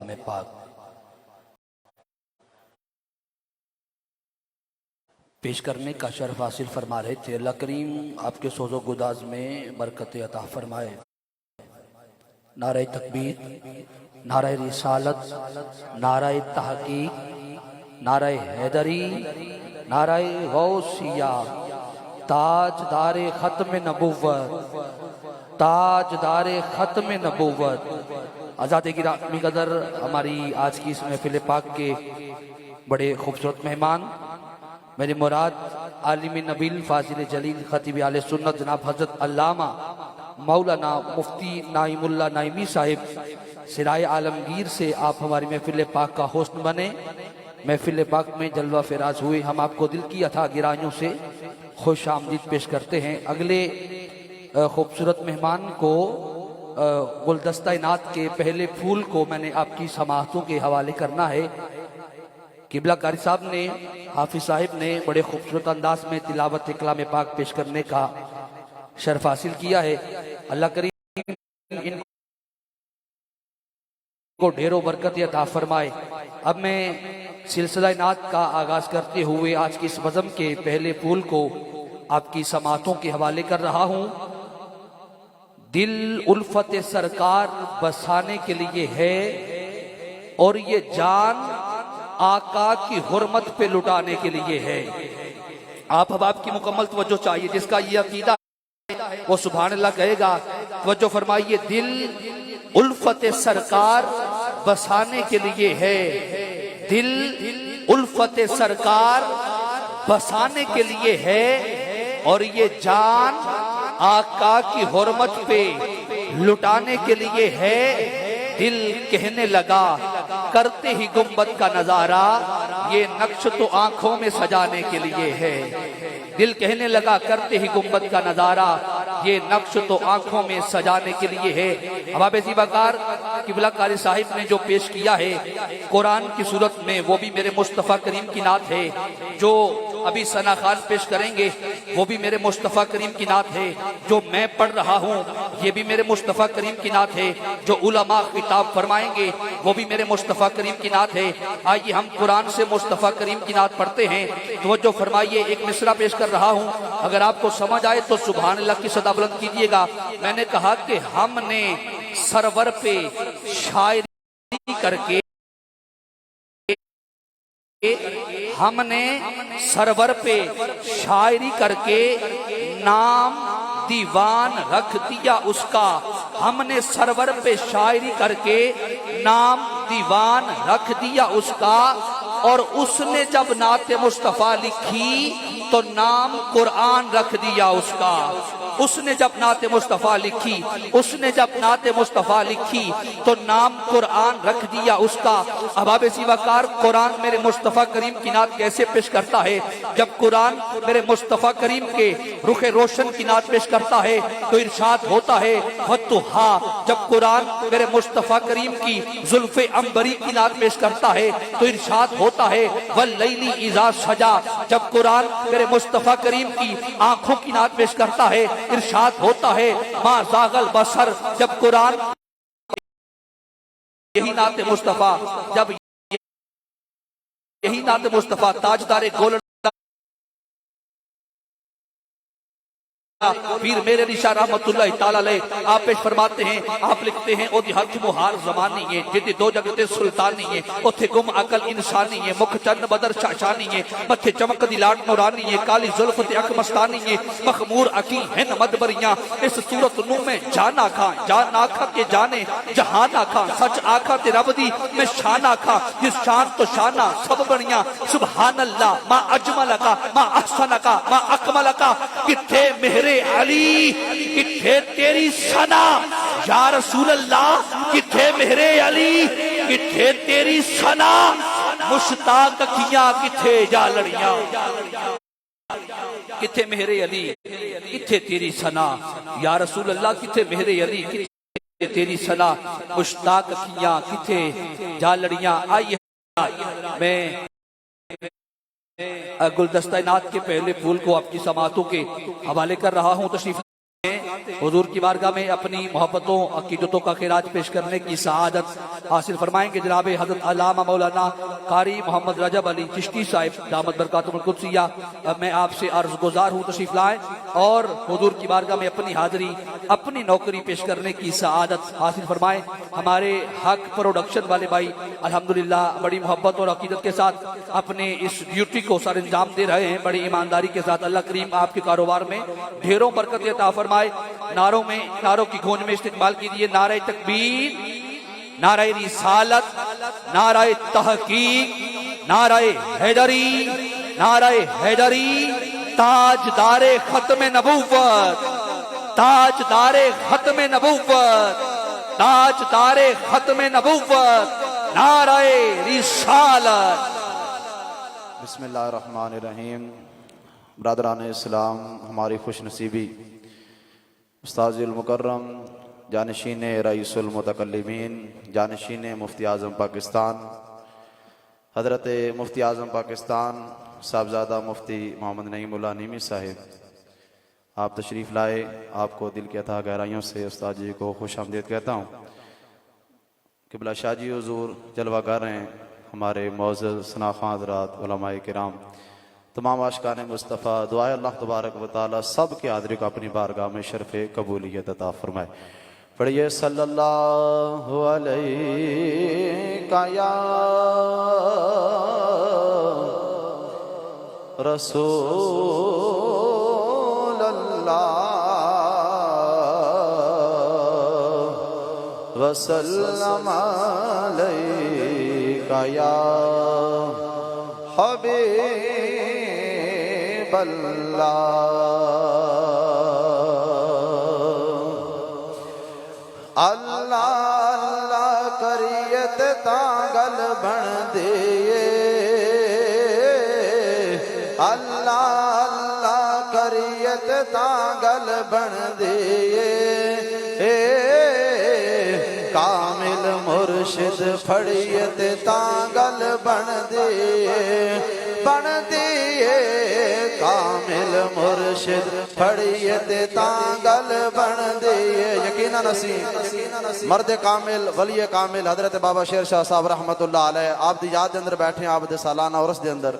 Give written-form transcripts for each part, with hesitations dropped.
कलाम पाक पेश करने का शर्फ हासिल फरमा रहे थे। अल्लाह करीम आपके सोज़ो गुदाज में बरकत अता फरमाए। नारे तकबीर, नारे रिसालत, नारे तहकीक, नारे हैदरी, नारे गौसिया, ताजदारे खत्म नबुव्वत, ताजदारे खत्म नबुव्वत। आज़ाद गिरामी कदर हमारी आज की इस महफिल पाक के बड़े खूबसूरत मेहमान, मेरी मुराद आलिम नबील फाजिल जलील खतीब आले सुन्नत जनाब हजरत अल्लामा मौलाना मुफ्ती नाइमुल्ला नाइमी साहिब सिराय आलमगीर से आप हमारी महफिल पाक का होस्ट बने, महफिल पाक में जलवा फराज हुए। हम आपको दिल की अथा गिराइयों से खुश आमदीद पेश करते हैं। अगले खूबसूरत मेहमान को गुलदस्ता नात के पहले फूल को मैंने आपकी समाअतों के हवाले करना है। किबला कारी साहब ने, हाफिज साहिब ने बड़े खूबसूरत अंदाज में तिलावत कलाम पाक पेश करने का शर्फ हासिल किया है। अल्लाह करीम इनको ढेरों बरकत अता फरमाए। अब मैं सिलसिला नात का आगाज करते हुए आज की इस बज़म के पहले फूल को आपकी समाअतों के हवाले कर रहा हूं। दिल उल्फत सरकार बसाने के लिए है और ये जान आका की हुर्मत पे लुटाने के लिए है। आप अब आपकी मुकम्मल तवज्जो चाहिए। जिसका ये अकीदा है वो सुभान अल्लाह कहेगा। तवज्जो फरमाइए। दिल उल्फत सरकार बसाने के लिए है, दिल उल्फत सरकार बसाने के लिए है और ये जान आका की हुर्मत पे लुटाने के लिए है। दिल कहने लगा करते ही गुंबद का नजारा, ये नक्श तो आंखों में सजाने के लिए है। दिल कहने लगा करते ही गुंबद का नजारा, ये नक्श तो आंखों में सजाने के लिए है। अहबाब ज़ीबाकार किबला कारी साहिब ने जो पेश किया है कुरान की सूरत में, वो भी मेरे मुस्तफ़ा करीम की नात है। जो अभी सना खान पेश करेंगे वो भी मेरे मुस्तफ़ा करीम की नात है। जो मैं पढ़ रहा हूँ ये भी मेरे मुस्तफ़ा करीम की नात है। जो उलमा खिताब फरमाएंगे वो भी मेरे मुस्तफ़ा करीम की नात है। आइए हम कुरान से मुस्तफ़ा करीम की नात पढ़ते हैं। तो जो फरमाइए, एक मिसरा पेश कर रहा हूँ, अगर आपको समझ आए तो सुभान अल्लाह की सदा बुलंद कीजिएगा। मैंने कहा कि हमने सरवर पे शायरी करके, हमने सरवर पे शायरी करके नाम दीवान रख दिया उसका। हमने सरवर पे शायरी करके नाम दीवान रख दिया उसका। और उसने जब नाते मुस्तफा लिखी तो नाम कुरान रख दिया उसका। उसने जब नाते मुस्तफा लिखी, उसने जब नाते मुस्तफा लिखी तो नाम कुरान रख दिया उसका। अहबाब ज़ीबाकार कुरान मेरे मुस्तफा करीम की नात कैसे पेश करता है? जब कुरान मेरे मुस्तफा करीम के रुखे रोशन की नात पेश करता है तो इरशाद होता है वत्तुहा। जब कुरान मेरे मुस्तफा करीम की जुल्फे अंबरी की नात पेश करता है तो इरशाद होता है वल्लैली इज़ा सजा। जब कुरान मेरे मुस्तफा करीम की आंखों की नात पेश करता है इरशाद होता है मा ज़ागल बसर। जब कुरान यही नाते मुस्तफा, जब यही नाते मुस्तफा ताजदारे गोल्ड पीर मेरे निशा रहमतुल्लाह ताला अलैह आप पेश फरमाते हैं, आप लिखते हैं ओदी हथ मुहार जमानी है जिद्दी दो जगते सुल्तानी है, उथे गुम अकल इंसानी है, मुख चन्न बदर शाशानी है, मथे चमक दी लाट नूरानी है, काली जुल्फ ते अख मस्तानी है, मखमूर अकी हैं मदबरियां। इस सूरत नू में जान आखा, जान आखा के जाने जहान आखा, सच आखा ते रब दी मैं शान आखा। जिस शान तो शाना सब बनिया सुभान अल्लाह मा अजमल का मा अहसन का मा अकमल का। किथे मेहरे अली किथे तेरी सना या रसूल अल्लाह, किथे मेहरे अली किथे तेरी सना। मुश्ताक अखियां किथे जा लड़ियां, किथे मेहरे अली किथे तेरी सना या रसूल अल्लाह, किथे मेहरे अली किथे तेरी सना। मुश्ताक अखियां किथे जा लड़ियां। आइए मैं गुलदस्ता नात के पहले फूल को आपकी समातों के हवाले कर रहा हूं। तशरीफ हुजूर की बारगाह में अपनी मोहब्बतों अकीदतों का खिराज पेश करने की सआदत हासिल फरमाएंगे जनाब हज़रत अल्लामा मौलाना कारी मोहम्मद रजब अली चिश्ती साहिब दामत बरकातुहुल कुद्सिया। मैं आपसे अर्ज गुजार हूँ तशरीफ लाएं और हुजूर की बारगाह में अपनी हाजिरी अपनी नौकरी पेश करने की सआदत हासिल फरमाएं। हमारे हक प्रोडक्शन वाले भाई अल्हम्दुलिल्लाह बड़ी मोहब्बत और अकीदत के साथ अपने इस ड्यूटी को सर अंजाम दे रहे हैं, बड़ी ईमानदारी के साथ। अल्लाह करीम आपके कारोबार में ढेरों बरकत अता फरमाए। नारों की गूंज में इस्तेमाल कीजिए नारे तकबीर, नारे रिसालत, नारे तहकीक, नारे हैदरी, नारे हैदरी, ताजदारे खत्म नबूवत, ताजदारे खत्म नबूवत, ताजदारे खत्म नबूवत, नारे रिसालत। बिस्मिल्लाहिर्रहमानिर्रहीम। ब्रादरान इस्लाम, हमारी खुश नसीबी उस्ताज़ुल मुकर्रम जानशीन रईसुल मुतकल्लिमीन जानशीन मुफ्ती आज़म पाकिस्तान हज़रत मुफ्ती आज़म पाकिस्तान साहबज़ादा मुफ्ती मोहम्मद नईमुल्लाह नीमी साहिब, आप तशरीफ़ लाए। आपको दिल के अता गहराइयों से उस्ताद जी को खुश आमदीद कहता हूँ। क़िबला शाह जी हुज़ूर जलवागर हैं, हमारे मौज़ूद सनाख़ां हज़रात उलमाए किराम, तमाम आशिकाने मुस्तफ़ा, दुआए अल्लाह तबारक व तआला सब के हाज़िरी को अपनी बारगाह में शर्फ़े कबूलियत अता फरमाए। पढ़िए सल्लल्लाहु अलैहि या रसूल अल्लाह वसल्लम अलैका या हबीब अल्लाह। अल्लाह अल्लाह करियत तांगल बन दिए, अल्लाह अल्लाह करियत तांगल बन दिए। कामिल मुर्शिद फड़ियत तांगल बन दिए, बन दिए। कामिल मुर्शिद फड़ियत तांगल बन दिए। यकीनन असी मर्द कामिल वली कामिल हजरत बाबा शेर शाह साहब रहमतुल्लाह अलैह आप दी याद अंदर बैठे, आप दे सालाना उर्स दे अंदर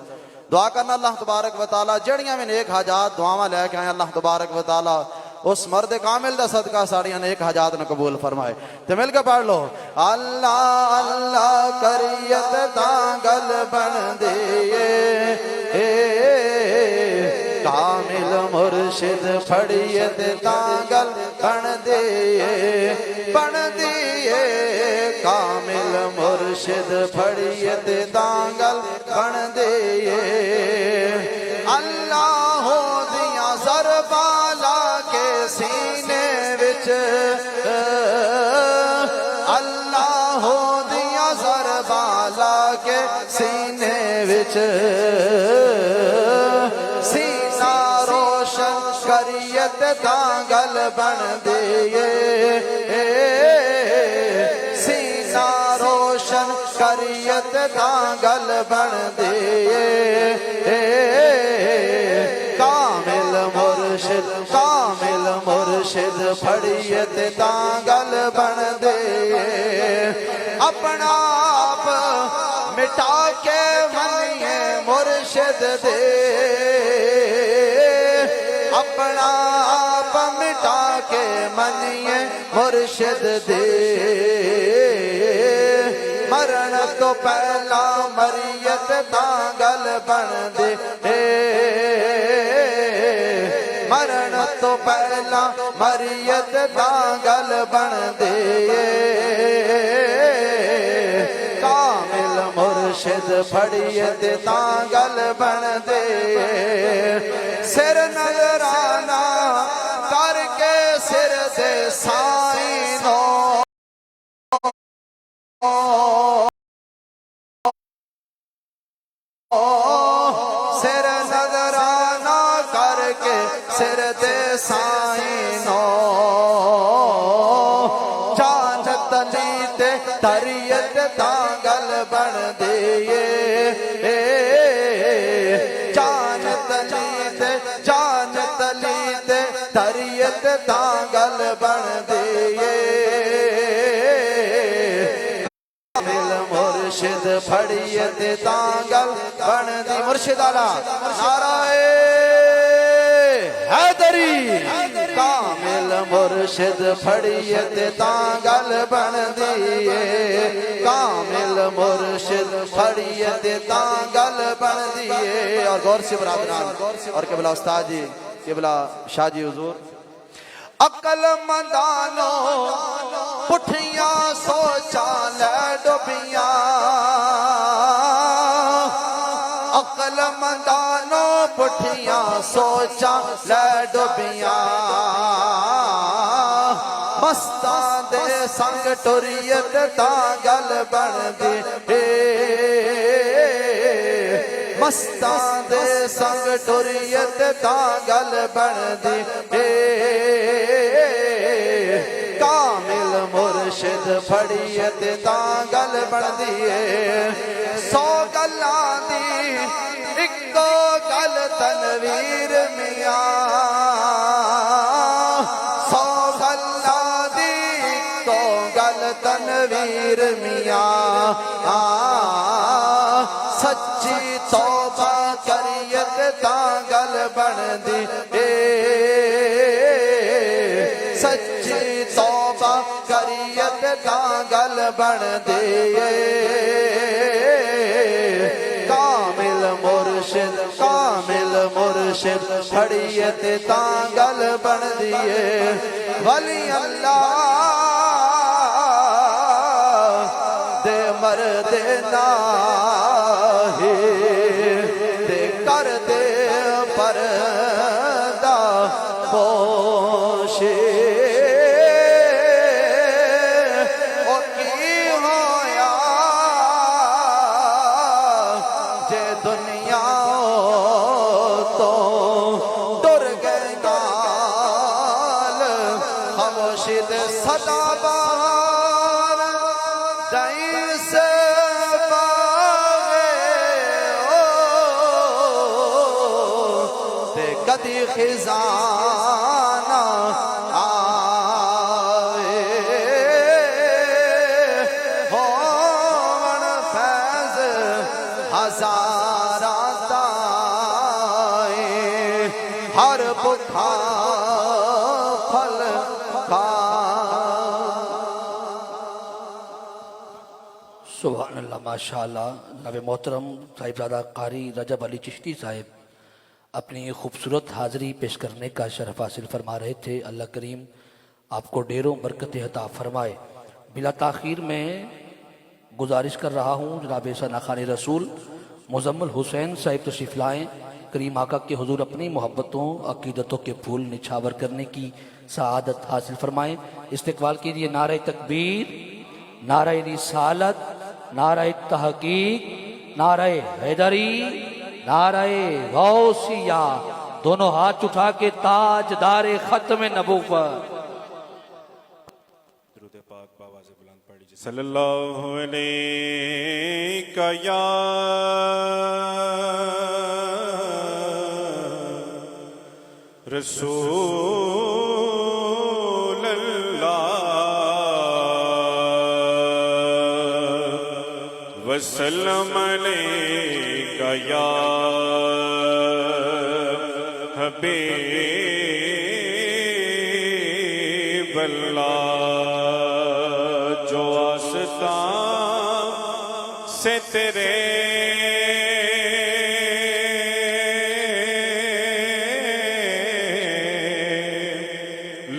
दुआ करना अल्लाह तबारक व तआला जड़ियां में नेक हाजात दुआवां लैके आए अल्लाह तबारक व तआला उस मर्द कामिल दा सदका साड़ियां नेक हाजात न कबूल फरमाए। ते मिल के पढ़ लो अल्लाह अल्लाह करियत तांगल बन दिए। कामिल मुर्शिद फड़ियत तांगल बन दिए, बन दिए। कामिल मुर्शिद फड़ियत तांगल बन दिए। अल्लाह हो दिया सरबाला के सीने विच, अल्लाह हो दिया सरबाला के सीने विच। सीना रोशन करियत तांगल बन दिए, सीना रोशन करियत तांगल बन दिए। कामिल मुर्शिद फड़ियत तांगल बन दे। अपना आप मिटा के मनिए मुर्शिद दे, अपना आप मिटा के मनिए मुर्शिद दे। मरण तो पहला मरियत तांगल बन दे, मरण तो पहला मरियत तांगल बन दे। कामिल मुर्शिद फड़ियत तांगल बन दे। सिर नजराना करके सिर से साइनो, सिर नजराना करके सिर दे साइनो। जानत लीते तरियत तांगल बन दिए, जानत लीते तरियत ते तां गल बनदी ए कामिल मुर्शिद फड़िए ते तां गल बनदी मुर्शिद आला नाराए हैदरी कामिल मुर्शिद फड़िए ते तां गल बनदी ए कामिल मुर्शिद फड़िए ते तां गल बनदी ए। और गौर से बरादरान और किबला उस्ताद जी किबला शाह जी हुजूर अकल मंदानो पुठियां सोचा ले डुबिया अकल मंदानो पुठियां सोचा ले डुबिया मस्तां दे संग टुरियत तां गल बनदी ए मस्तां दे संग टुरियत तां गल बनदी ए कामिल मुर्शिद फड़िए ते तां गल बनदी ए। 100 गल्लां दी इक्को गल तनवीर मियां 100 गल्लां दी इक्को गल तनवीर मियां सच्ची तौबा करिए ते तां गल बनदी ए सच्ची तौबा करिए ते तां गल बनदी ए कामिल मुर्शिद फड़िए ते तां गल बनदी ए। वली अल्लाह दे मरदे नाहे ते कर दे परदा पोशे ओ की होया जे दुनिया तो डर गए गाल खामोशी दे सदा बार दई से बागे ते कदी खिजाना आए होवन फैज हजारा ताए हर पुठा फल खा सुभान अल्लाह माशाअल्लाह। नबी मोहतरम साहिबजादा कारी रजब अली चिश्ती साहिब अपनी खूबसूरत हाज़िरी पेश करने का शरफ हासिल फरमा रहे थे। अल्लाह करीम आपको ढेरों बरकत अता फरमाए। बिला ताख़ीर में गुजारिश कर रहा हूँ जनाब सना खान रसूल मुजम्मिल हुसैन साहिब तशरीफ़ लाएँ। करीम आका के हुजूर अपनी मोहब्बतों अकीदतों के फूल निछावर करने की सआदत हासिल फरमाएँ। इस्तकबाल कीजिए नारे तकबीर नारे रिसालत नारे तहकीक नारे हैदरी नारे गौसिया दोनों हाथ उठा के ताजदारे खत्म नबूवत दुरूद पाक बावाज़े बुलंद पढ़ लीजिए सल्लल्लाहु अलैहि या रसूल अल्लाह वसल्लम अलैका या हबीब अल्लाह जो आस्ता से तेरे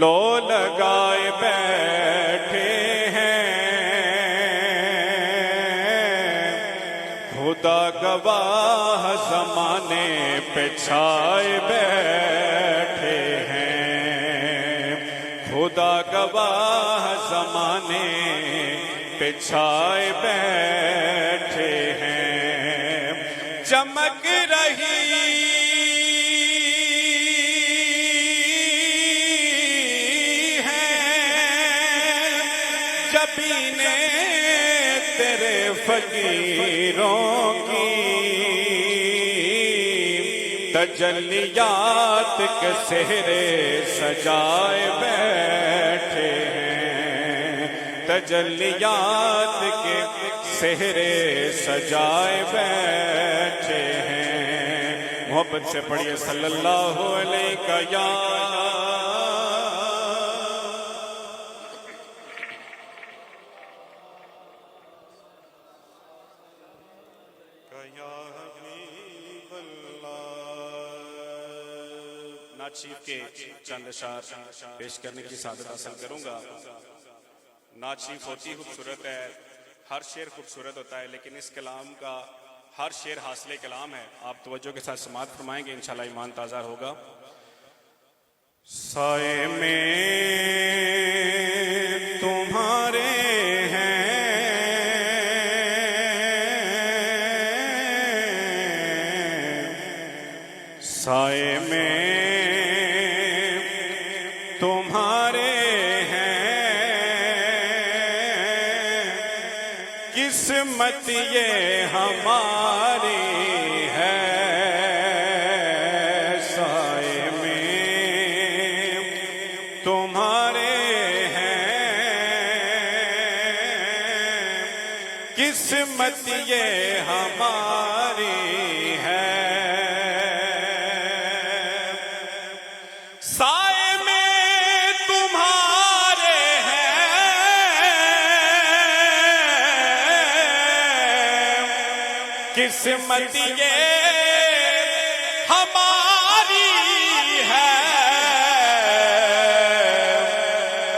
लो लगाए बैठे खुदा गवाह ज़माने पे छाए बैठे हैं खुदा गवाह ज़माने पे छाए बैठे हैं चमक रही है जबीने तेरे फकीरों की तजल्लियात के सेहरे सजाए बैठे हैं, तजल्लियात के सेहरे सजाए बैठे हैं। मोहब्बत से पढ़िए सल्लल्लाहु अलैहि या नात शरीफ के चंद अशार पेश करने की सादत हासिल करूंगा। नात शरीफ होती खूबसूरत है, हर शेर खूबसूरत होता है, लेकिन इस कलाम का हर शेर हासिल कलाम है। आप तवज्जो के साथ समाअत फरमाएंगे, इंशाल्लाह ईमान ताज़ा होगा। साए में तुम्हारे साए में तुम्हारे हैं, किस्मत ये हमारी है। साए में तुम्हारे हैं, किस्मत ये हमारी है। साए में तुम्हारे हैं, किस्मत ये हमारी है।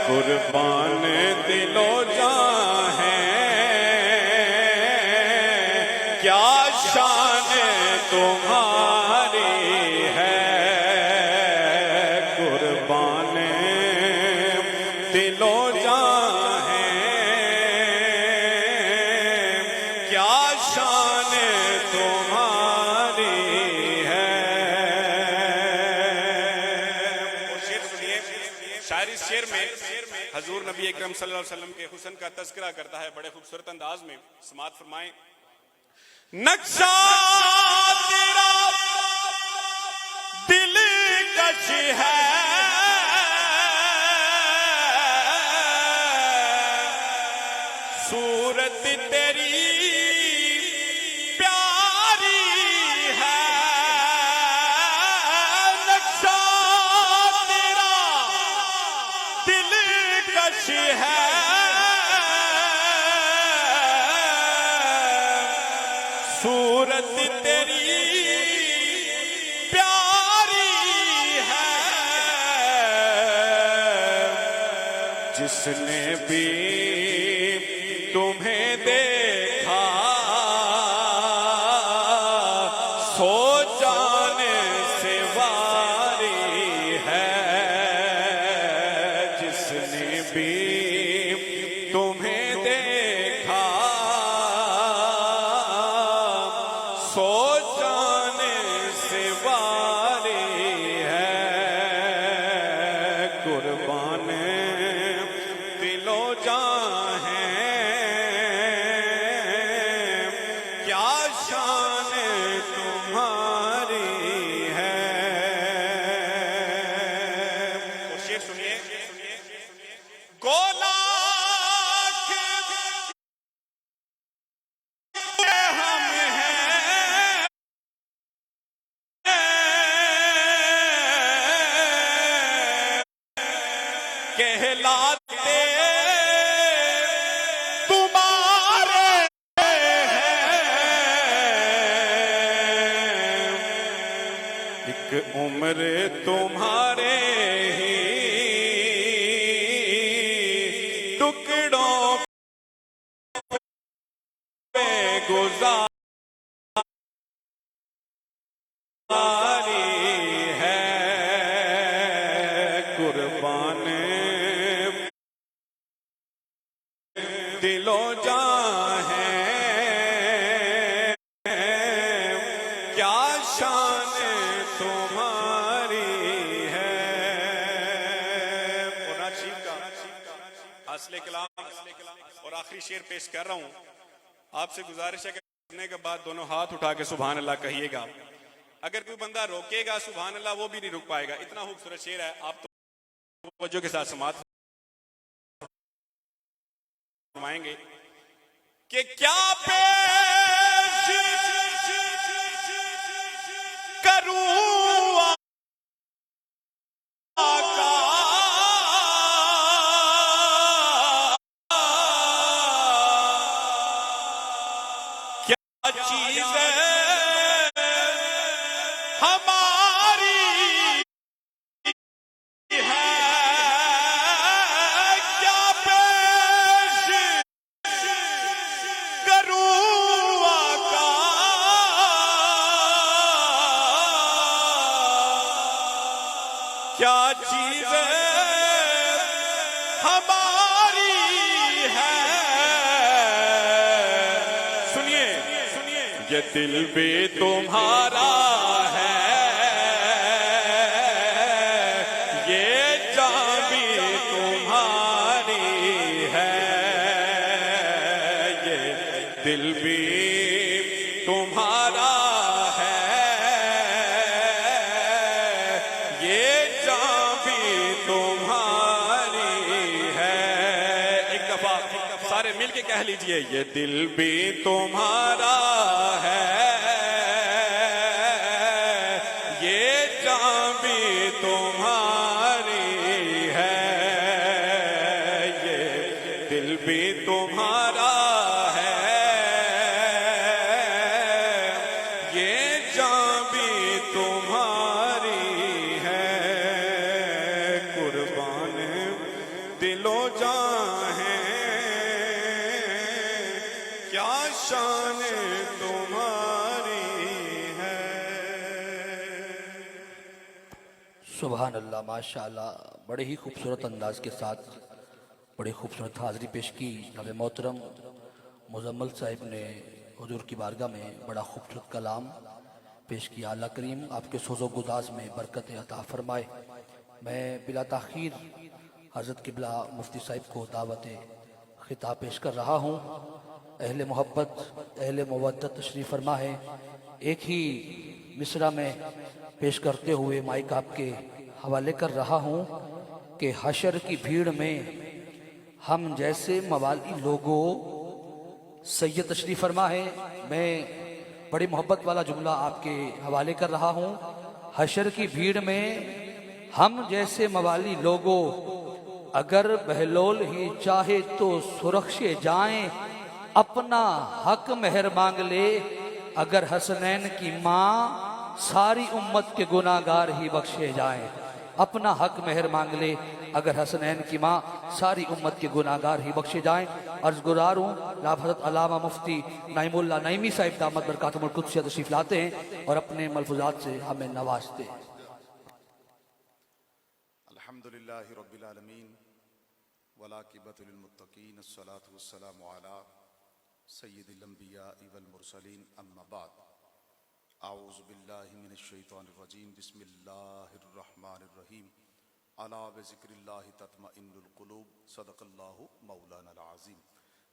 कुर्बान दिलो जान है, क्या शान तुम्हारी है। दिलो जान है, क्या शान तुम्हारी है। शेर सुनिए, शायर इस शेर में हजूर नबी अकरम सल्लल्लाहु अलैहि वसल्लम के हुस्न का तज़किरा करता है बड़े खूबसूरत अंदाज में। समाअत फरमाएं। नक्शा तेरा दिलकश है, सूरत तेरी प्यारी है। नक्शा तेरा दिलकश है, सूरत तेरी प्यारी है। जिसने भी तुम्हें देखा, सो जाने से वारी है। जिसने भी तुम्हें देखा, सो जाने से वारी है। कुर्बान दिलो जान है, क्या शान तुम्हारी है। और शेर सुनिए, गोला हम हैं, कहलाते तुम्हारे हैं। एक उम्र तुम्हारे ही टुकड़ों पे गुजारी है। कुर्बान दिलो जान है, क्या शान तुम्हारी है। नात शरीफ का हासिल कलाम और आखिरी शेर पेश कर रहा हूं। आपसे गुजारिश है कि सुनने के बाद दोनों हाथ उठा के सुभान अल्लाह कहिएगा। अगर कोई बंदा रोकेगा सुभान अल्लाह वो भी नहीं रुक पाएगा। इतना खूबसूरत शेर है, आप तो तवज्जो के साथ समात फरमाएंगे कि क्या पेश करूं आका, क्या चीज हमारी है, क्या पेश करूं आका, क्या चीज हमारी है। सुनिए सुनिए, ये दिल भी तुम्हारा है, ये जान भी तुम्हारी है, ये दिल भी तुम्हारा है, ये जान भी तुम्हारी है। एक दफा सारे मिलके कह लीजिए, ये दिल भी तुम्हारा है, ये जान भी तुम्हारी है, ये दिल भी तुम्हारा है, ये जान भी तुम्हारी है। कुर्बान दिलो जान है, क्या शान तुम्हारी है। सुभान अल्लाह, माशाअल्लाह, बड़े ही खूबसूरत अंदाज के साथ बड़ी खूबसूरत हाज़री पेश की। जनाब मोहतरम मुजम्मल साहिब ने हुजूर की बारगाह में बड़ा खूबसूरत कलाम पेश किया। अल्लाह करीम आपके सोज़ो गुदाज में बरकत अता फरमाए। मैं बिला ताख़ीर हज़रत क़िबला मुफ्ती साहिब को दावत खिताब पेश कर रहा हूँ। अहले मोहब्बत, अहले मवद्दत तशरीफ़ फरमा है। एक ही मिसरा में पेश करते हुए माइक आपके हवाले कर रहा हूँ कि हशर की भीड़ में हम जैसे मवाली लोगों, सैयद तशरीफ़ फरमा है। मैं बड़ी मोहब्बत वाला जुमला आपके हवाले कर रहा हूँ। हशर की भीड़ में हम जैसे मवाली लोगों, अगर बहलोल ही चाहे तो सुरक्षे जाएं, अपना हक मेहर मांग ले, अगर हसनैन की माँ सारी उम्मत के गुनाहगार ही बख्शे जाएं। अपना हक मेहर मांग ले, अगर हसनैन की माँ सारी उम्मत के गुनाहगार ही बख्शे जाएं। अर्ज गुजार हूँ जनाब हज़रत अल्लामा मुफ्ती नईमुल्लाह नईमी साहिब दामद बरकातुहुल कुद्स तशरीफ लाते हैं और अपने मलफूजात से हमें नवाजते हैं। अल्हम्दुलिल्लाहि रब्बिल आलमीन वलाकिबतुल मुत्तकीन अस्सलातु वस्सलामु अला सय्यिदिल अंबिया वल मुरसलीन अम्मा बाद। आऊज़ु बिल्लाहि मिनश शैतानिर रजीम, बिस्मिल्लाहिर रहमानिर रहीम, अला बिज़िक्रिल्लाहि तत्मइन्नुल कुलूब, सदक़ल्लाहु मौलानाल अज़ीम।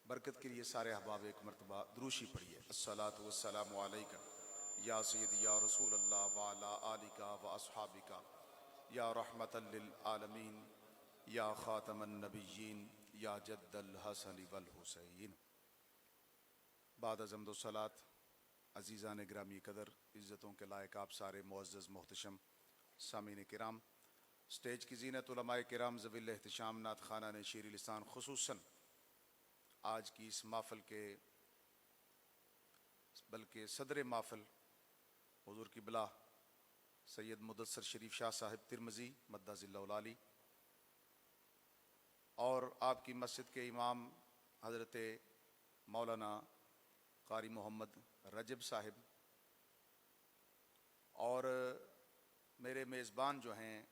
बरकत के लिए सारे अहबाब एक मरतबा दुरूशी पढ़िए। अस्सलातु वस्सलामु अलैका या सय्यदी या रसूल अल्लाह व अला आलिका व अस्हाबिका या रहमतल लिल आलमीन या खातमन नबिय्यीन या जद्दल हसन वल हुसैन। बाद अज़म्दो सलात, अज़ीज़ान ग्रामी कदर, इज़्ज़तों के लायक आप सारे मुअज़्ज़ज़ मोहतशम सामीन किराम, स्टेज की ज़ीनत उलमाए किराम ज़विल एहतिशाम नात खाना ने शीर लिसान, खुसूसन आज की इस महफ़िल के बल्कि सदर महफ़िल हुज़ूर की बिला सैयद मुदस्सर शरीफ शाह साहिब तिरमज़ी मद्दाज़िल्लाहुल आली और आपकी मस्जिद के इमाम हज़रत मौलाना कारी मोहम्मद रजब साहिब और मेरे मेज़बान जो हैं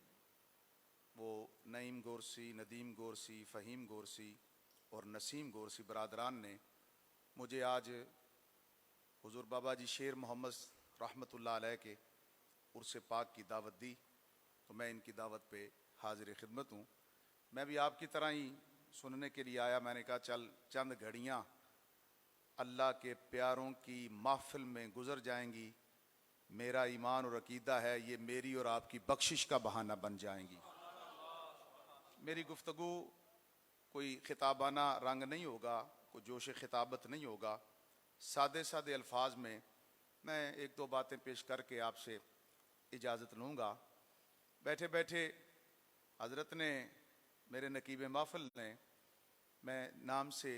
वो नईम गोरसी, नदीम गोरसी, फ़हीम गोरसी और नसीम गोरसी बरादरान ने मुझे आज हुज़ूर बाबा जी शेर मोहम्मद रहमतुल्लाह अलैह के उर्स पाक की दावत दी, तो मैं इनकी दावत पे हाजिर खिदमत हूँ। मैं भी आपकी तरह ही सुनने के लिए आया। मैंने कहा चल चंद घड़ियाँ अल्लाह के प्यारों की महफ़िल में गुज़र जाएंगी मेरा ईमान और अकीदा है ये मेरी और आपकी बख्शिश का बहाना बन जाएंगी। मेरी गुफ्तगू कोई खिताबाना रंग नहीं होगा, कोई जोश खिताबत नहीं होगा। सादे सादे अल्फाज में मैं एक दो बातें पेश करके आपसे इजाज़त लूँगा। बैठे बैठे हज़रत ने, मेरे नकीब महफ़िल ने, मैं नाम से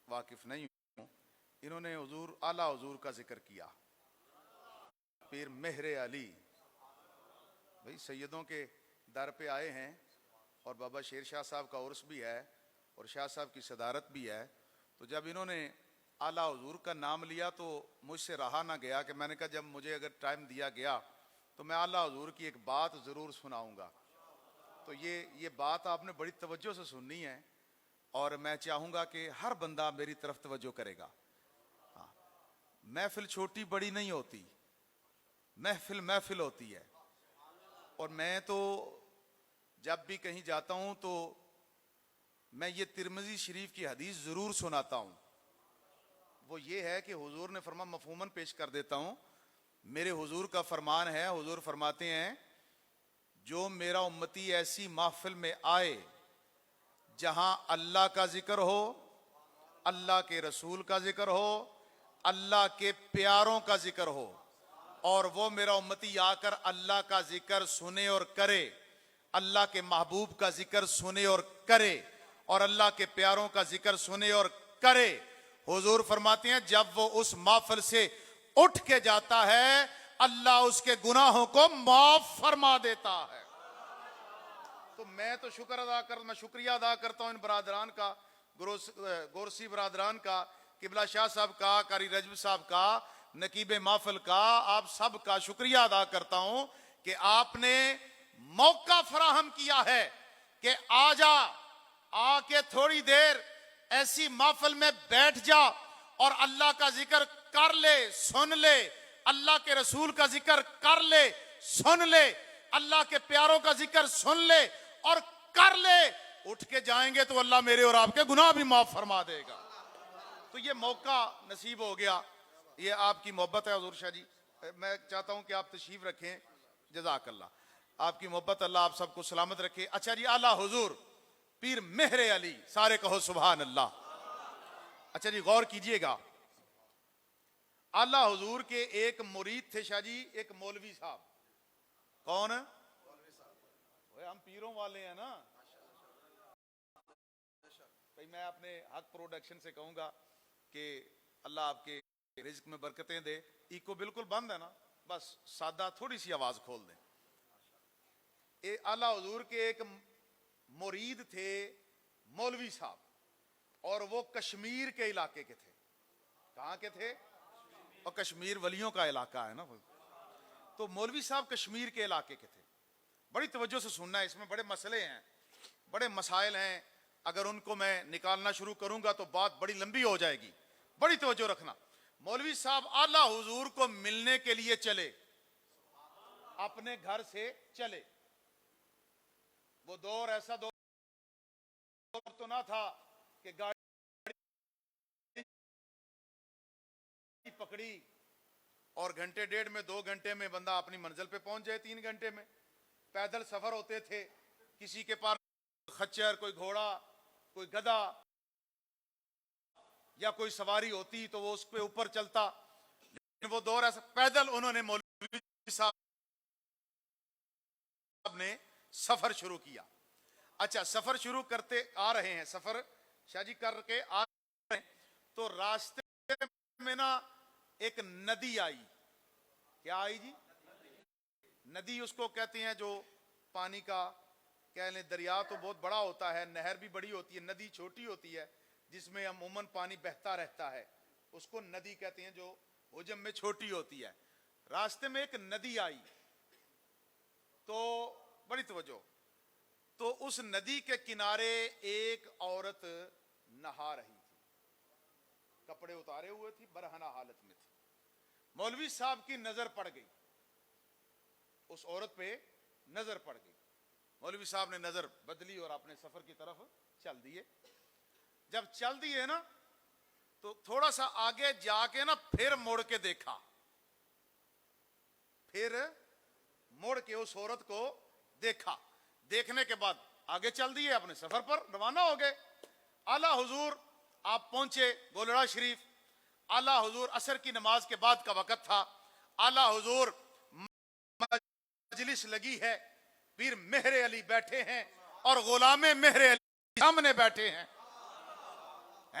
वाकिफ़ नहीं हूँ, इन्होंने हुजूर आला हुजूर का जिक्र किया, पीर मेहर अली। भाई सैयदों के दर पे आए हैं और बाबा शेर शाह साहब का उर्स भी है और शाह साहब की सदारत भी है। तो जब इन्होंने आला हुजूर का नाम लिया तो मुझसे रहा ना गया कि मैंने कहा जब मुझे अगर टाइम दिया गया तो मैं आला हुजूर की एक बात ज़रूर सुनाऊंगा। तो ये बात आपने बड़ी तवज्जो से सुननी है और मैं चाहूँगा कि हर बंदा मेरी तरफ तवज्जो करेगा। हाँ, महफिल छोटी बड़ी नहीं होती, महफिल महफिल होती है। और मैं तो जब भी कहीं जाता हूँ तो मैं ये तिरमिज़ी शरीफ की हदीस ज़रूर सुनाता हूँ। वो ये है कि हुजूर ने फरमा, मफहूमन पेश कर देता हूँ, मेरे हुजूर का फरमान है। हुजूर फरमाते हैं, जो मेरा उम्मती ऐसी महफिल में आए जहां अल्लाह का जिक्र हो, अल्लाह के रसूल का जिक्र हो, अल्लाह के प्यारों का जिक्र हो, और वो मेरा उम्मती आकर अल्लाह का जिक्र सुने और करे, अल्लाह के महबूब का जिक्र सुने और करे, और अल्लाह के प्यारों का जिक्र सुने और करे। हुजूर फरमाते हैं, जब वो उस महफिल से उठ के जाता है, अल्लाह उसके गुनाहों को माफ फरमा देता है। तो मैं तो मैं शुक्रिया अदा करता हूं इन बरादरान का, गोरसी बरादरान का, किबला शाह साहब का, कारी रजब साहब का, नकीब महफिल का, आप सब का शुक्रिया अदा करता हूं कि आपने मौका फराहम किया है कि आके थोड़ी देर ऐसी महफिल में बैठ जा और अल्लाह का जिक्र कर ले, सुन ले, अल्लाह के रसूल का जिक्र कर ले, सुन ले, अल्लाह के प्यारों का जिक्र सुन ले और कर ले। उठ के जाएंगे तो अल्लाह मेरे और आपके गुनाह भी माफ फरमा देगा। तो ये मौका नसीब हो गया, ये आपकी मोहब्बत है हुजूर शाह जी। मैं चाहता हूं कि आप तशरीफ रखें, जज़ाकल्लाह। आपकी मोहब्बत अल्लाह आप सबको सलामत रखे। अच्छा जी, आला हुजूर पीर मेहर अली, सारे कहो सुभान अल्लाह। अच्छा जी, गौर कीजिएगा, आला हुजूर के एक मुरीद थे शाह जी, एक मौलवी साहब। कौन? हम पीरों वाले हैं ना भाई। मैं अपने हक प्रोडक्शन से कहूंगा कि अल्लाह आपके रिज्क में बरकतें दे। इको बिल्कुल बंद है ना, बस सादा थोड़ी सी आवाज खोल दें। आला हुजूर के एक मुरीद थे मौलवी साहब, और वो कश्मीर के इलाके के थे। कहां के थे? और कश्मीर वलियों का इलाका है ना। तो मौलवी साहब कश्मीर के इलाके के थे। बड़ी तवज्जो से सुनना है, इसमें बड़े मसले हैं, बड़े मसाइल हैं। अगर उनको मैं निकालना शुरू करूंगा तो बात बड़ी लंबी हो जाएगी। बड़ी तवज्जो रखना। मौलवी साहब आला हुजूर को मिलने के लिए चले, अपने घर से चले। वो दौर ऐसा दौर तो ना था कि गाड़ी पकड़ी और घंटे डेढ़ में, 2 घंटे में बंदा अपनी मंजिल पे पहुंच जाए, 3 घंटे में। पैदल सफर होते थे, किसी के पास खच्चर, कोई घोड़ा, कोई गधा या कोई सवारी होती तो वो उस पे ऊपर चलता। लेकिन वो दौर ऐसा, पैदल उन्होंने मौलवी साहब ने सफर शुरू किया। अच्छा, सफर शुरू करते आ रहे हैं, सफर शाह जी करके आ रहे हैं, तो रास्ते में ना एक नदी आई। क्या आई जी? नदी उसको कहते हैं जो पानी का, कह लें दरिया तो बहुत बड़ा होता है, नहर भी बड़ी होती है, नदी छोटी होती है जिसमें अमूमन पानी बहता रहता है, उसको नदी कहते हैं, जो हुजम में छोटी होती है। रास्ते में एक नदी आई तो बड़ी तवज्जो, तो उस नदी के किनारे एक औरत नहा रही थी, कपड़े उतारे हुए थी, बरहना हालत में थी। मौलवी साहब की नजर पड़ गई, उस औरत पे नजर पड़ गई। मौलवी साहब ने नजर बदली और अपने सफर की तरफ चल दिए। जब चल दिए ना तो थोड़ा सा आगे जाके ना फिर मुड़ के देखा फिर मुड़ के उस औरत को देखा। देखने के बाद आगे चल दिए, अपने सफर पर रवाना हो गए। आला हुजूर आप पहुंचे गोलड़ा शरीफ। आला हुजूर असर की नमाज के बाद का वक्त था। आला हुजूर मजलिस लगी है, पीर मेहरे अली बैठे हैं और गुलामे मेहरे अली सामने बैठे हैं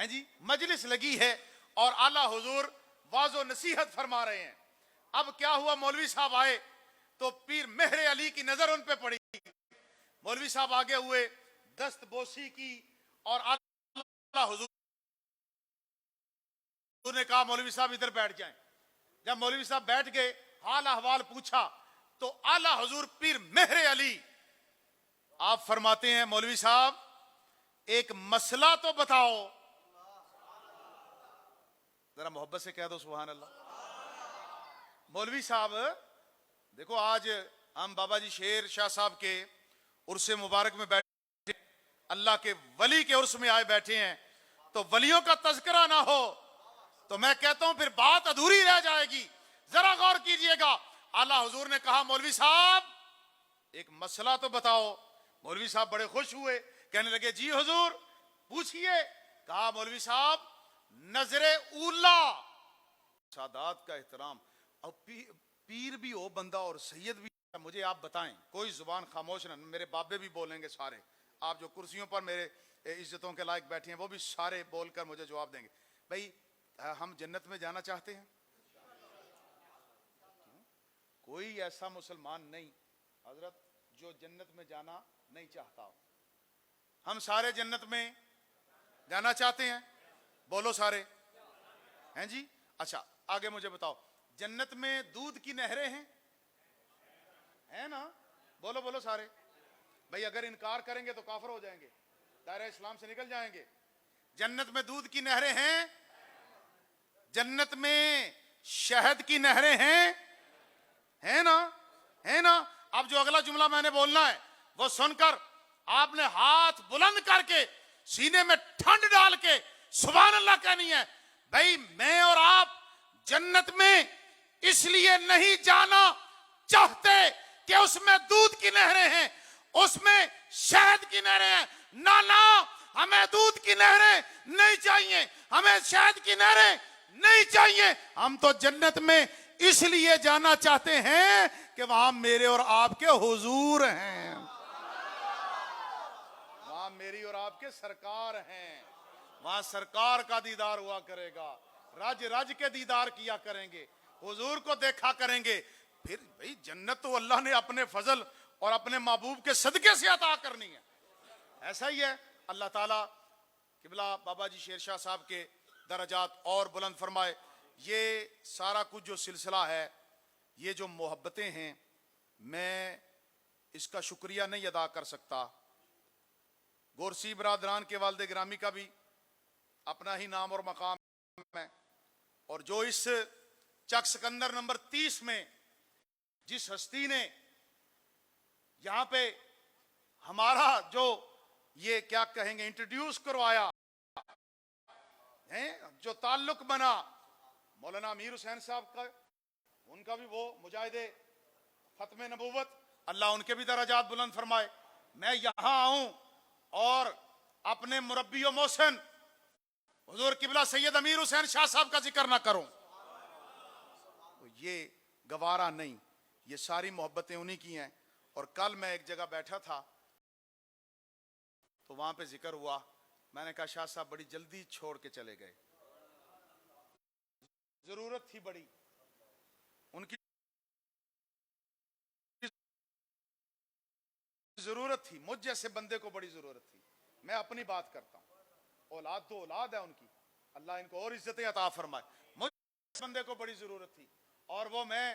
जी। मजलिस लगी है और आला हुजूर वाजो नसीहत फरमा रहे हैं। अब क्या हुआ, मौलवी साहब आए तो पीर मेहरे अली की नजर उन पे पड़ी। मौलवी साहब आगे हुए, दस्त बोसी की और आला हुजूर ने कहा मौलवी साहब इधर बैठ जाएं। जब मौलवी साहब बैठ गए, हाल अहवाल पूछा तो आला हुजूर पीर मेहरे अली आप फरमाते हैं, मौलवी साहब एक मसला तो बताओ। जरा मोहब्बत से कह दो सुभान अल्लाह। मौलवी साहब देखो, आज हम बाबा जी शेर शाह साहब के उर्स मुबारक में बैठे, अल्लाह के वली के उर्स में आए बैठे हैं, तो वलियों का तज़किरा ना हो तो मैं कहता हूं फिर बात अधूरी रह जाएगी। जरा गौर कीजिएगा। आला हुजूर ने कहा मौलवी साहब एक मसला तो बताओ। मौलवी साहब बड़े खुश हुए, कहने लगे जी हुजूर पूछिए। कहा मौलवी साहब नजरे उला, सादात का एहतराम, और पीर भी हो बंदा और सैयद भी, मुझे आप बताएं, कोई जुबान खामोश ना, मेरे बाबे भी बोलेंगे सारे, आप जो कुर्सियों पर मेरे इज्जतों के लायक बैठे हैं वो भी सारे बोलकर मुझे जवाब देंगे। भाई हम जन्नत में जाना चाहते हैं? कोई ऐसा मुसलमान नहीं हजरत जो जन्नत में जाना नहीं चाहता हो। हम सारे जन्नत में जाना चाहते हैं, बोलो सारे हैं जी। अच्छा आगे मुझे बताओ, जन्नत में दूध की नहरें हैं, है ना? बोलो बोलो सारे। भाई अगर इनकार करेंगे तो काफिर हो जाएंगे, दायरा इस्लाम से निकल जाएंगे। जन्नत में दूध की नहरें हैं, जन्नत में शहद की नहरें हैं, है ना? है ना? अब जो अगला जुमला मैंने बोलना है वो सुनकर आपने हाथ बुलंद करके सीने में ठंड डाल के सुभान अल्लाह कहनी है। भाई मैं और आप जन्नत में इसलिए नहीं जाना चाहते कि उसमें दूध की नहरें हैं, उसमें शहद की नहरें हैं। ना ना, हमें दूध की नहरें नहीं चाहिए, हमें शहद की नहरें नहीं चाहिए। हम तो जन्नत में इसलिए जाना चाहते हैं कि वहां मेरे और आपके हुजूर हैं, वहां मेरी और आपके सरकार हैं, वहां सरकार का दीदार हुआ करेगा, रज रज के दीदार किया करेंगे, हुजूर को देखा करेंगे। फिर भाई जन्नत तो अल्लाह ने अपने फजल और अपने महबूब के सदके से अता करनी है। ऐसा ही है। अल्लाह ताला किबला बाबा जी शेर शाह साहब के दर्जात और बुलंद फरमाए। ये सारा कुछ जो सिलसिला है, ये जो मोहब्बतें हैं, मैं इसका शुक्रिया नहीं अदा कर सकता। गोरसी बरादरान के वालिद गिरामी का भी अपना ही नाम और मकाम है, और जो इस चक सिकंदर नंबर 30 में जिस हस्ती ने यहां पे हमारा जो ये क्या कहेंगे इंट्रोड्यूस करवाया है, जो ताल्लुक बना मौलाना अमीर हुसैन साहब का, उनका भी वो मुजाहिदे खत्म नबूवत, अल्लाह उनके भी दराजात बुलंद फरमाए। मैं यहां आऊं और अपने मुरब्बी व मोहसिन हुजूर किबला सैयद अमीर हुसैन शाह साहब का जिक्र ना करूं तो ये गवारा नहीं। ये सारी मोहब्बतें उन्हीं की हैं। और कल मैं एक जगह बैठा था तो वहां पे जिक्र हुआ, मैंने कहा शाह साहब बड़ी जल्दी छोड़ के चले गए, जरूरत थी बड़ी, उनकी जरूरत थी, मुझ जैसे बंदे को बड़ी जरूरत थी। मैं अपनी बात करता हूं, औलाद तो औलाद है उनकी, अल्लाह इनको और इज्जतें अता फरमाए। मुझ बंदे को बड़ी जरूरत थी। और वो मैं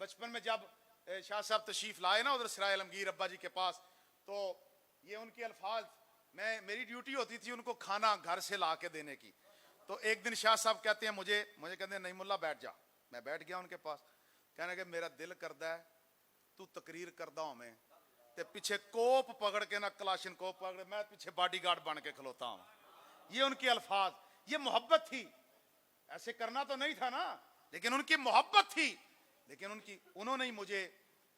बचपन में जब शाह साहब तशरीफ लाए ना उधर सराय आलमगीर अब्बा जी के पास, तो ये उनके अल्फाज, मेरी ड्यूटी होती थी उनको खाना घर से ला के देने की। तो एक दिन शाह साहब कहते हैं मुझे कहते हैं नहीं मुल्ला बैठ जा। मैं बैठ गया उनके पास, कहने के मेरा दिल करदा है तू तकरीर करदा हो, मैं ते पीछे कोप पकड़ के ना, कलाशन कोप पकड़, मैं पीछे बॉडीगार्ड बन के खलोता हूं। ये उनके अल्फाज, ये मोहब्बत थी। ऐसे करना तो नहीं था ना, लेकिन उनकी मोहब्बत थी लेकिन उन्होंने ही मुझे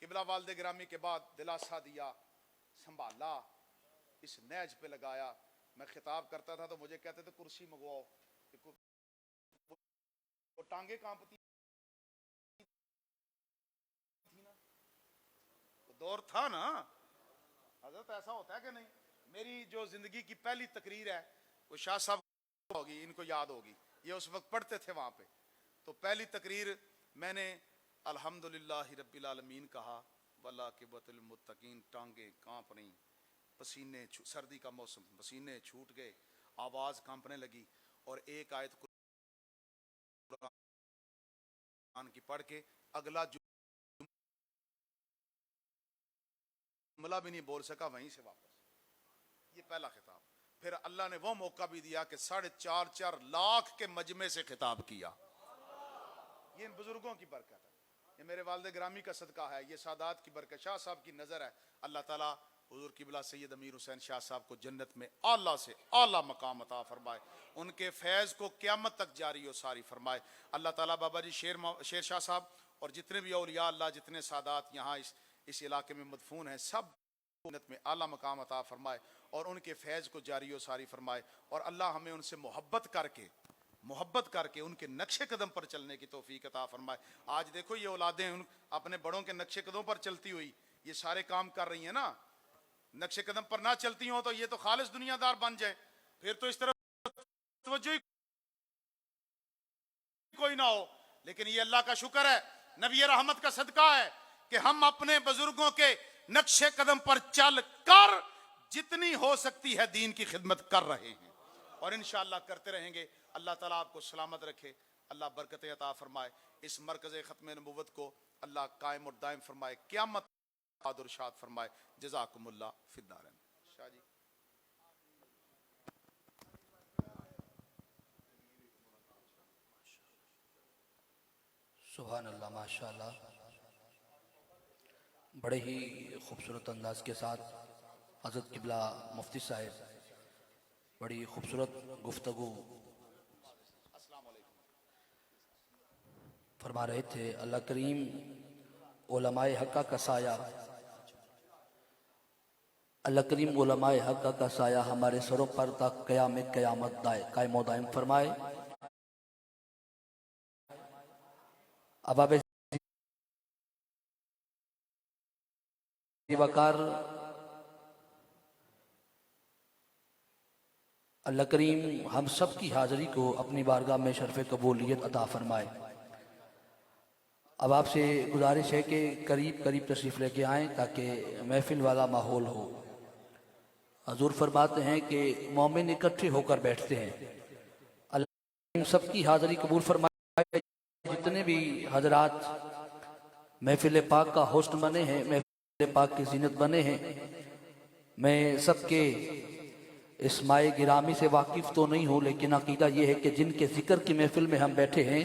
किबला वालदे गिरामी के बाद दिलासा दिया, संभाला, इस नहज पे लगाया। मैं खिताब करता था तो मुझे कहते थे कुर्सी मंगवाओ, वो टांगे कांपती थी ना, तो दौर था ना हजरत, ऐसा होता है कि नहीं। मेरी जो जिंदगी की पहली तकरीर है वो शाह साहब होगी, इनको याद होगी, ये उस वक्त पढ़ते थे वहां पे। तो पहली तकरीर मैंने अल्हम्दुलिल्लाह रब्बिल आलमीन कहा, वल्ला के बतल मुत्तकीन, टांगे कांप रही, पसीने, सर्दी का मौसम, पसीने छूट गए, आवाज कांपने लगी, और एक आयत कुरान की पढ़ के अगला जुमला भी नहीं बोल सका, वहीं से वापस। ये पहला खिताब। फिर अल्लाह ने वो मौका भी दिया कि 4.5 लाख के मजमे से खिताब किया। ये इन बुजुर्गों की बरकत है, ये मेरे वालिद ग्रामी का सदका है, ये सादात की बरकत, शाह साहब की नजर है। अल्लाह ताला हुजूर किबला सैयद अमीर हुसैन शाह साहब को जन्नत में आला से आला मकाम अता फरमाए, उनके फैज को क़यामत तक जारी और सारी फरमाए। अल्लाह ताला बाबा जी शेर शाह साहब और जितने भी औलिया अल्लाह, जितने सादात यहाँ इस इलाके में मदफून हैं, सब जन्नत में आला मकाम अता फरमाए और उनके फैज़ को जारी और सारी फरमाए। और अल्लाह हमें उनसे मोहब्बत करके उनके नक्शे कदम पर चलने की तौफीक अता फरमाए। आज देखो ये औलादें अपने बड़ों के नक्शे कदम पर चलती हुई ये सारे काम कर रही हैं ना। नक्शे कदम पर ना चलती हो तो ये तो खालिस दुनियादार बन जाए, फिर तो इस तरफ तवज्जो ही कोई ना हो। लेकिन ये अल्लाह का शुक्र है, नबी रहमत का सदका है कि हम अपने बुजुर्गों के नक्शे कदम पर चल कर जितनी हो सकती है दीन की खिदमत कर रहे हैं और इंशाअल्लाह करते रहेंगे। अल्लाह ताला आपको सलामत रखे, अल्लाह बरकत अता फरमाए, इस मरकज़ ख़त्म नबुव्वत को अल्लाह कायम और दायम फरमाए, क़यामत और शाद फरमाए। जज़ाकुमुल्लाह फिद्दारन। शाह जी सुभान अल्लाह, माशाअल्लाह, बड़े ही खूबसूरत अंदाज के साथ हज़रत किबला मुफ्ती साहब बड़ी खूबसूरत गुफ्तगू फरमा रहे थे। अल्लाह करीम उलमाए हक़्क़ा का साया, अल्लाह करीम उलमाए हक़्क़ा का साया हमारे सरों पर तक क़यामत कायम दायम फरमाए। अब आप वकार अल्लाह करीम हम सब की हाज़िरी को अपनी बारगाह में शर्फ़ कबूलियत अता फरमाए। अब आपसे गुजारिश है कि करीब करीब तशरीफ़ लेके आएँ ताकि महफिल वाला माहौल हो। हजूर फरमाते हैं कि मोमिन इकट्ठे होकर बैठते हैं। अल्लाह सबकी हाज़िरी कबूल फरमाए। जितने भी हजरात महफिल पाक का होस्ट बने हैं, महफिल पाक की जीनत बने हैं, मैं सबके इस माए गिरामी से वाकिफ़ तो नहीं हूँ, लेकिन अकीदा ये है कि जिनके जिक्र की महफिल में हम बैठे हैं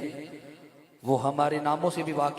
वो हमारे नामों से भी वाकिफ़